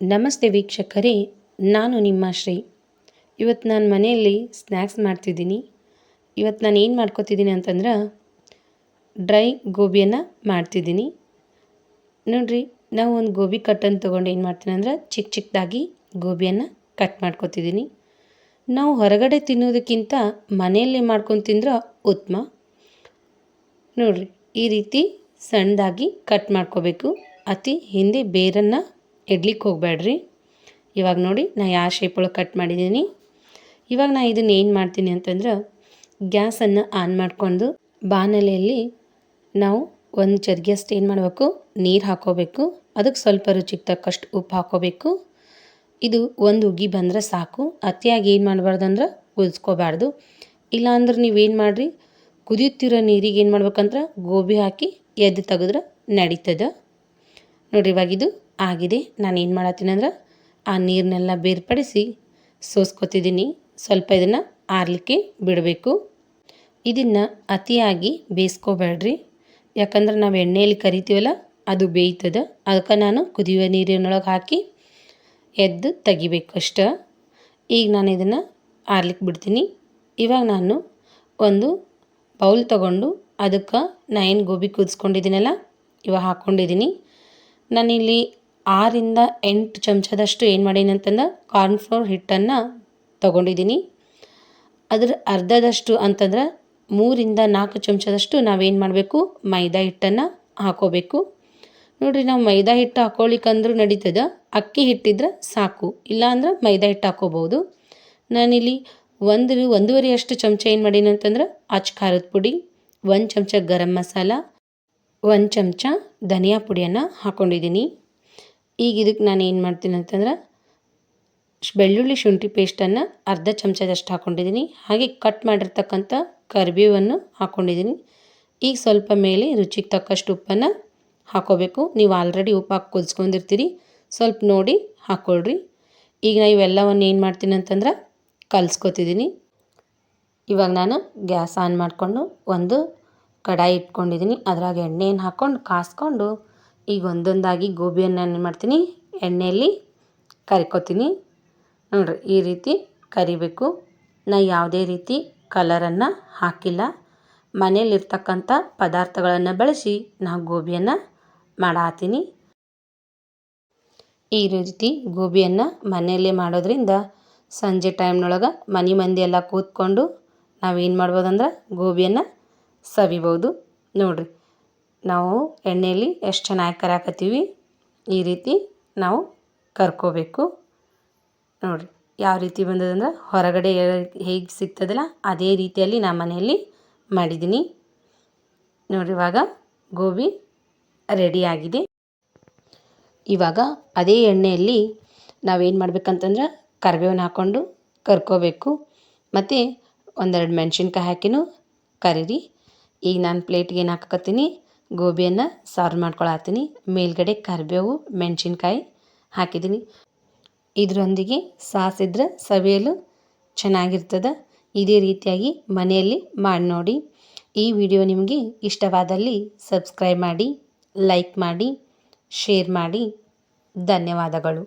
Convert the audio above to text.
ನಮಸ್ತೆ ವೀಕ್ಷಕರೇ, ನಾನು ನಿಮ್ಮ ಶ್ರೀ. ಇವತ್ತು ನಾನು ಮನೆಯಲ್ಲಿ ಸ್ನ್ಯಾಕ್ಸ್ ಮಾಡ್ತಿದ್ದೀನಿ. ಇವತ್ತು ನಾನು ಏನು ಮಾಡ್ಕೊತಿದ್ದೀನಿ ಅಂತಂದ್ರೆ ಡ್ರೈ ಗೋಬಿಯನ್ನು ಮಾಡ್ತಿದ್ದೀನಿ. ನೋಡಿರಿ, ನಾವು ಒಂದು ಗೋಬಿ ಕಟ್ಟನ್ನು ತೊಗೊಂಡು ಏನು ಮಾಡ್ತೀನಿ ಅಂದ್ರೆ ಚಿಕ್ಕ ಚಿಕ್ಕದಾಗಿ ಗೋಬಿಯನ್ನು ಕಟ್ ಮಾಡ್ಕೊತಿದ್ದೀನಿ. ನಾವು ಹೊರಗಡೆ ತಿನ್ನೋದಕ್ಕಿಂತ ಮನೆಯಲ್ಲೇ ಮಾಡ್ಕೊಂಡು ತಿಂದ್ರೆ ಉತ್ತಮ. ನೋಡಿರಿ, ಈ ರೀತಿ ಸಣ್ಣದಾಗಿ ಕಟ್ ಮಾಡ್ಕೋಬೇಕು. ಅತಿ ಹಿಂದೆ ಬೇರನ್ನು ಇಡ್ಲಿಕ್ಕೆ ಹೋಗಬೇಡ್ರಿ. ಇವಾಗ ನೋಡಿ ನಾನು ಯಾವ ಶೇಪೊಳಗೆ ಕಟ್ ಮಾಡಿದ್ದೀನಿ. ಇವಾಗ ನಾನು ಇದನ್ನು ಏನು ಮಾಡ್ತೀನಿ ಅಂತಂದ್ರೆ ಗ್ಯಾಸನ್ನು ಆನ್ ಮಾಡಿಕೊಂಡು ಬಾಣಲೆಯಲ್ಲಿ ನಾವು ಒಂದು ಚರ್ಗಿಯಷ್ಟು ಏನು ಮಾಡಬೇಕು, ನೀರು ಹಾಕೋಬೇಕು. ಅದಕ್ಕೆ ಸ್ವಲ್ಪ ರುಚಿಗೆ ತಕ್ಕಷ್ಟು ಉಪ್ಪು ಹಾಕೋಬೇಕು. ಇದು ಒಂದು ಉಗಿ ಬಂದರೆ ಸಾಕು. ಅತಿಯಾಗಿ ಏನು ಮಾಡಬಾರ್ದು ಅಂದ್ರೆ ಕುದಿಸ್ಕೋಬಾರ್ದು. ಇಲ್ಲಾಂದ್ರೆ ನೀವೇನು ಮಾಡಿರಿ, ಕುದಿಯುತ್ತಿರೋ ನೀರಿಗೆ ಏನು ಮಾಡ್ಬೇಕಂದ್ರೆ ಗೋಬಿ ಹಾಕಿ ಎದ್ದು ತೆಗೆದ್ರೆ ನಡೀತದೆ. ನೋಡಿರಿ, ಇವಾಗ ಇದು ಆಗಿದೆ. ನಾನು ಏನು ಮಾಡತ್ತೀನಿ ಅಂದ್ರೆ ಆ ನೀರನ್ನೆಲ್ಲ ಬೇರ್ಪಡಿಸಿ ಸೋಸ್ಕೊತಿದ್ದೀನಿ. ಸ್ವಲ್ಪ ಇದನ್ನು ಆರಲಿಕ್ಕೆ ಬಿಡಬೇಕು. ಇದನ್ನು ಅತಿಯಾಗಿ ಬೇಯಿಸ್ಕೋಬೇಡ್ರಿ, ಯಾಕಂದ್ರೆ ನಾವು ಎಣ್ಣೆಯಲ್ಲಿ ಕರಿತೀವಲ್ಲ ಅದು ಬೇಯ್ತದೆ. ಅದಕ್ಕೆ ನಾನು ಕುದಿಯುವ ನೀರಿನೊಳಗೆ ಹಾಕಿ ಎದ್ದು ತೆಗಿಬೇಕು ಅಷ್ಟೆ. ಈಗ ನಾನು ಇದನ್ನು ಆರ್ಲಿಕ್ಕೆ ಬಿಡ್ತೀನಿ. ಇವಾಗ ನಾನು ಒಂದು ಬೌಲ್ ತೊಗೊಂಡು ಅದಕ್ಕೆ ನಾನು ಏನು ಗೋಬಿ ಕುದಿಸ್ಕೊಂಡಿದ್ದೀನಲ್ಲ ಇವಾಗ ಹಾಕ್ಕೊಂಡಿದ್ದೀನಿ. ನಾನಿಲ್ಲಿ 6ರಿಂದ 8 ಚಮಚದಷ್ಟು ಏನು ಮಾಡೀನಿ ಅಂತಂದ್ರೆ ಕಾರ್ನ್ಫ್ಲೋರ್ ಹಿಟ್ಟನ್ನು ತೊಗೊಂಡಿದ್ದೀನಿ. ಅದರ ಅರ್ಧದಷ್ಟು ಅಂತಂದ್ರೆ 3ರಿಂದ 4 ಚಮಚದಷ್ಟು ನಾವೇನು ಮಾಡಬೇಕು, ಮೈದಾ ಹಿಟ್ಟನ್ನು ಹಾಕೋಬೇಕು. ನೋಡಿರಿ, ನಾವು ಮೈದಾ ಹಿಟ್ಟು ಹಾಕೊಳ್ಳಿಕ್ಕಂದ್ರೂ ನಡೀತದೆ. ಅಕ್ಕಿ ಹಿಟ್ಟಿದ್ರೆ ಸಾಕು, ಇಲ್ಲಾಂದ್ರೆ ಮೈದಾ ಹಿಟ್ಟು ಹಾಕೋಬೋದು. ನಾನಿಲ್ಲಿ 1-1.5 ಚಮಚ ಏನು ಮಾಡೀನಿ ಅಂತಂದ್ರೆ ಅಚ್ಚ ಖಾರದ ಪುಡಿ, 1 ಚಮಚ ಗರಂ ಮಸಾಲ, 1 ಚಮಚ ಧನಿಯಾ ಪುಡಿಯನ್ನು ಹಾಕ್ಕೊಂಡಿದ್ದೀನಿ. ಈಗ ಇದಕ್ಕೆ ನಾನು ಏನು ಮಾಡ್ತೀನಿ ಅಂತಂದ್ರೆ ಬೆಳ್ಳುಳ್ಳಿ ಶುಂಠಿ ಪೇಸ್ಟನ್ನು ಅರ್ಧ ಚಮಚದಷ್ಟು ಹಾಕ್ಕೊಂಡಿದ್ದೀನಿ. ಹಾಗೆ ಕಟ್ ಮಾಡಿರ್ತಕ್ಕಂಥ ಕರಿಬೇವನ್ನು ಹಾಕ್ಕೊಂಡಿದ್ದೀನಿ. ಈಗ ಸ್ವಲ್ಪ ಮೇಲೆ ರುಚಿಗೆ ತಕ್ಕಷ್ಟು ಉಪ್ಪನ್ನು ಹಾಕ್ಕೋಬೇಕು. ನೀವು ಆಲ್ರೆಡಿ ಉಪ್ಪು ಹಾಕಿ ಕುದಿಸ್ಕೊಂಡಿರ್ತೀರಿ, ಸ್ವಲ್ಪ ನೋಡಿ ಹಾಕ್ಕೊಳ್ರಿ. ಈಗ ನಾನು ಇವೆಲ್ಲವನ್ನು ಏನು ಮಾಡ್ತೀನಿ ಅಂತಂದ್ರೆ ಕಲಿಸ್ಕೊತಿದ್ದೀನಿ. ಇವಾಗ ನಾನು ಗ್ಯಾಸ್ ಆನ್ ಮಾಡಿಕೊಂಡು ಒಂದು ಕಡಾಯಿ ಇಟ್ಕೊಂಡಿದ್ದೀನಿ. ಅದ್ರಾಗ ಎಣ್ಣೆಯನ್ನು ಹಾಕ್ಕೊಂಡು ಕಾಸ್ಕೊಂಡು ಈಗ ಒಂದೊಂದಾಗಿ ಗೋಬಿಯನ್ನು ಏನು ಮಾಡ್ತೀನಿ, ಎಣ್ಣೆಯಲ್ಲಿ ಕರಿಕೊತೀನಿ. ನೋಡಿರಿ, ಈ ರೀತಿ ಕರಿಬೇಕು. ನಾನು ಯಾವುದೇ ರೀತಿ ಕಲರನ್ನು ಹಾಕಿಲ್ಲ. ಮನೆಯಲ್ಲಿರ್ತಕ್ಕಂಥ ಪದಾರ್ಥಗಳನ್ನು ಬಳಸಿ ನಾವು ಗೋಬಿಯನ್ನು ಮಾಡಾತೀನಿ. ಈ ರೀತಿ ಗೋಬಿಯನ್ನು ಮನೆಯಲ್ಲೇ ಮಾಡೋದ್ರಿಂದ ಸಂಜೆ ಟೈಮ್ನೊಳಗೆ ಮನೆ ಮಂದಿ ಎಲ್ಲ ಕೂತ್ಕೊಂಡು ನಾವೇನು ಮಾಡ್ಬೋದಂದ್ರೆ ಗೋಬಿಯನ್ನು ಸವಿಬೋದು. ನೋಡಿರಿ, ನಾವು ಎಣ್ಣೆಯಲ್ಲಿ ಎಷ್ಟು ಚೆನ್ನಾಗಿ ಕರಿಯಾಕತ್ತೀವಿ. ಈ ರೀತಿ ನಾವು ಕರ್ಕೋಬೇಕು. ನೋಡಿರಿ, ಯಾವ ರೀತಿ ಬಂದದಂದ್ರೆ ಹೊರಗಡೆ ಹೇಗೆ ಸಿಗ್ತದಲ್ಲ ಅದೇ ರೀತಿಯಲ್ಲಿ ನಾನು ಮನೆಯಲ್ಲಿ ಮಾಡಿದ್ದೀನಿ. ನೋಡಿರಿ, ಇವಾಗ ಗೋಬಿ ರೆಡಿಯಾಗಿದೆ. ಇವಾಗ ಅದೇ ಎಣ್ಣೆಯಲ್ಲಿ ನಾವೇನು ಮಾಡ್ಬೇಕಂತಂದ್ರೆ ಕರಿಬೇವನ್ನ ಹಾಕ್ಕೊಂಡು ಕರ್ಕೋಬೇಕು. ಮತ್ತು 1-2 ಮೆಣಸಿನ್ಕಾಯಿ ಹಾಕಿನೂ ಕರೀರಿ. ಈಗ ನಾನು ಪ್ಲೇಟ್ಗೆ ಏನು ಹಾಕಕತ್ತೀನಿ, ಗೋಬಿಯನ್ನು ಸರ್ವ್ ಮಾಡ್ಕೊಳತ್ತೀನಿ. ಮೇಲ್ಗಡೆ ಕರಿಬೇವು ಮೆಣಸಿನ್ಕಾಯಿ ಹಾಕಿದ್ದೀನಿ. ಇದರೊಂದಿಗೆ ಸಾಸ್ ಇದ್ರೆ ಸವಿಯಲು ಚೆನ್ನಾಗಿರ್ತದೆ. ಇದೇ ರೀತಿಯಾಗಿ ಮನೆಯಲ್ಲಿ ಮಾಡಿ ನೋಡಿ. ಈ ವಿಡಿಯೋ ನಿಮಗೆ ಇಷ್ಟವಾದಲ್ಲಿ ಸಬ್ಸ್ಕ್ರೈಬ್ ಮಾಡಿ, ಲೈಕ್ ಮಾಡಿ, ಶೇರ್ ಮಾಡಿ. ಧನ್ಯವಾದಗಳು.